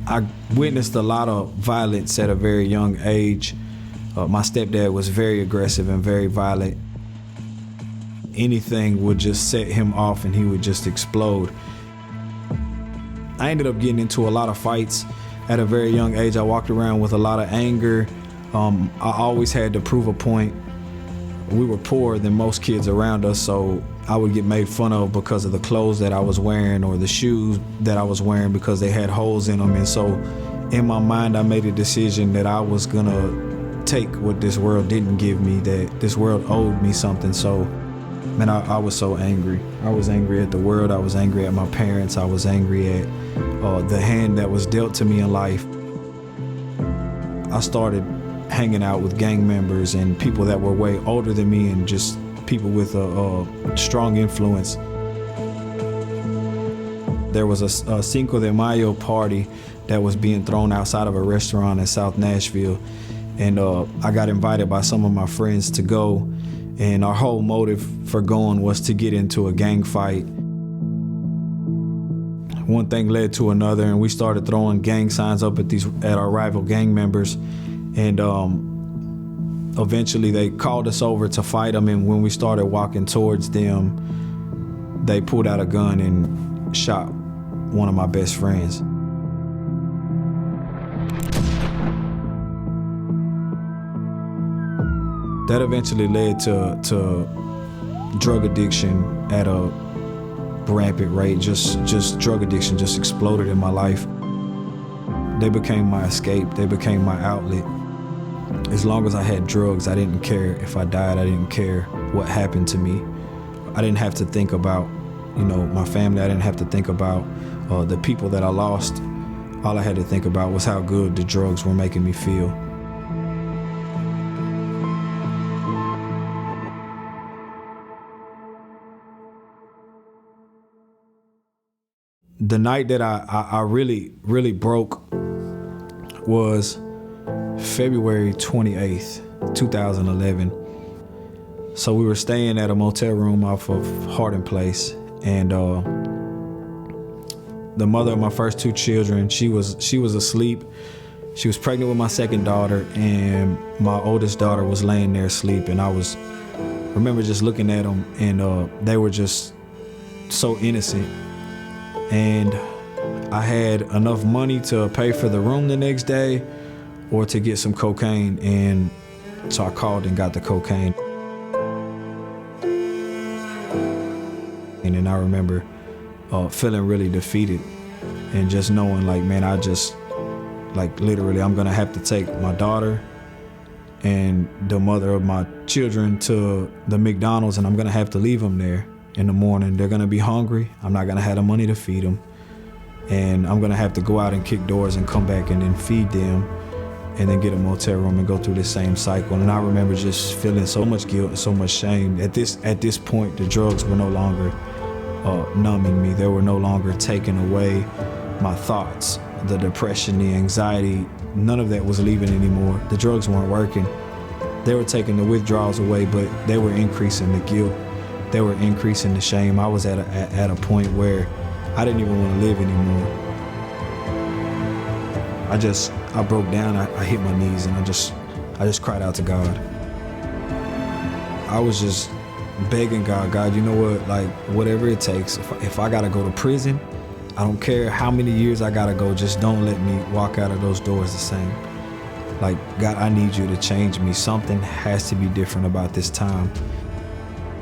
I witnessed a lot of violence at a very young age. My stepdad was very aggressive and very violent. Anything would just set him off and he would just explode. I ended up getting into a lot of fights at a very young age. I walked around with a lot of anger. I always had to prove a point. We were poorer than most kids around us, so I would get made fun of because of the clothes that I was wearing or the shoes that I was wearing because they had holes in them. And so in my mind, I made a decision that I was gonna take what this world didn't give me, that this world owed me something. So, man, I was so angry. I was angry at the world. I was angry at my parents. I was angry at the hand that was dealt to me in life. I started hanging out with gang members and people that were way older than me and just people with a strong influence. There was a Cinco de Mayo party that was being thrown outside of a restaurant in South Nashville. And I got invited by some of my friends to go. And our whole motive for going was to get into a gang fight. One thing led to another, and we started throwing gang signs up at our rival gang members. And eventually they called us over to fight them, and when we started walking towards them, they pulled out a gun and shot one of my best friends. That eventually led to drug addiction at a rampant rate. Just drug addiction just exploded in my life. They became my escape. They became my outlet. As long as I had drugs, I didn't care if I died. I didn't care what happened to me. I didn't have to think about, my family. I didn't have to think about the people that I lost. All I had to think about was how good the drugs were making me feel. The night that I really, really broke was February 28th, 2011. So we were staying at a motel room off of Hardin Place, and the mother of my first two children, she was asleep. She was pregnant with my second daughter, and my oldest daughter was laying there asleep. And I remember just looking at them, and they were just so innocent. And I had enough money to pay for the room the next day or to get some cocaine, and so I called and got the cocaine. And then I remember feeling really defeated and just knowing literally I'm gonna have to take my daughter and the mother of my children to the McDonald's, and I'm gonna have to leave them there. In the morning, they're gonna be hungry. I'm not gonna have the money to feed them. And I'm gonna have to go out and kick doors and come back and then feed them and then get a motel room and go through the same cycle. And I remember just feeling so much guilt and so much shame. At this point, the drugs were no longer numbing me. They were no longer taking away my thoughts, the depression, the anxiety. None of that was leaving anymore. The drugs weren't working. They were taking the withdrawals away, but they were increasing the guilt. They were increasing the shame. I was at a point where I didn't even want to live anymore. I broke down. I hit my knees and I just cried out to God. I was just begging God, you know what? Whatever it takes. If I gotta go to prison, I don't care how many years I gotta go. Just don't let me walk out of those doors the same. God, I need you to change me. Something has to be different about this time.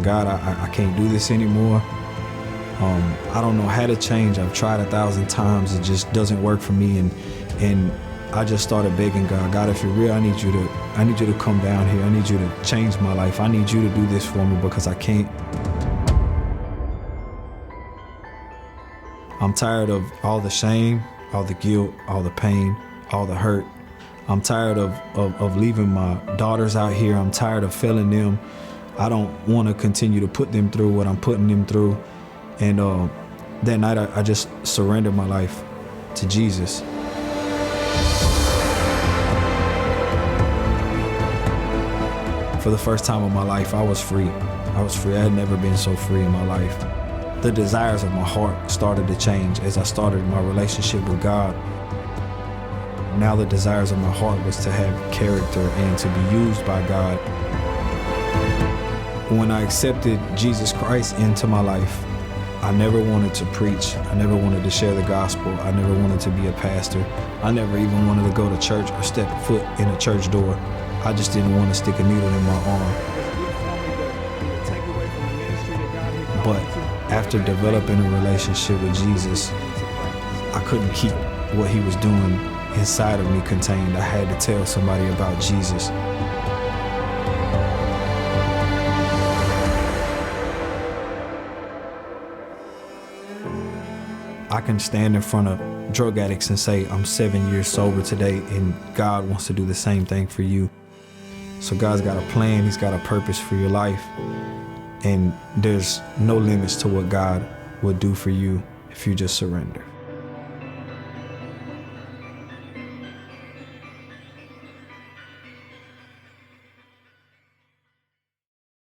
God, I can't do this anymore. I don't know how to change. I've tried 1,000 times. It just doesn't work for me. And I just started begging God, if you're real, I need you to come down here. I need you to change my life. I need you to do this for me because I can't. I'm tired of all the shame, all the guilt, all the pain, all the hurt. I'm tired of leaving my daughters out here. I'm tired of failing them. I don't want to continue to put them through what I'm putting them through. And that night, I just surrendered my life to Jesus. For the first time in my life, I was free. I had never been so free in my life. The desires of my heart started to change as I started my relationship with God. Now the desires of my heart was to have character and to be used by God. When I accepted Jesus Christ into my life, I never wanted to preach. I never wanted to share the gospel. I never wanted to be a pastor. I never even wanted to go to church or step foot in a church door. I just didn't want to stick a needle in my arm. But after developing a relationship with Jesus, I couldn't keep what he was doing inside of me contained. I had to tell somebody about Jesus. I can stand in front of drug addicts and say, I'm 7 years sober today, and God wants to do the same thing for you. So God's got a plan, he's got a purpose for your life, and there's no limits to what God will do for you if you just surrender.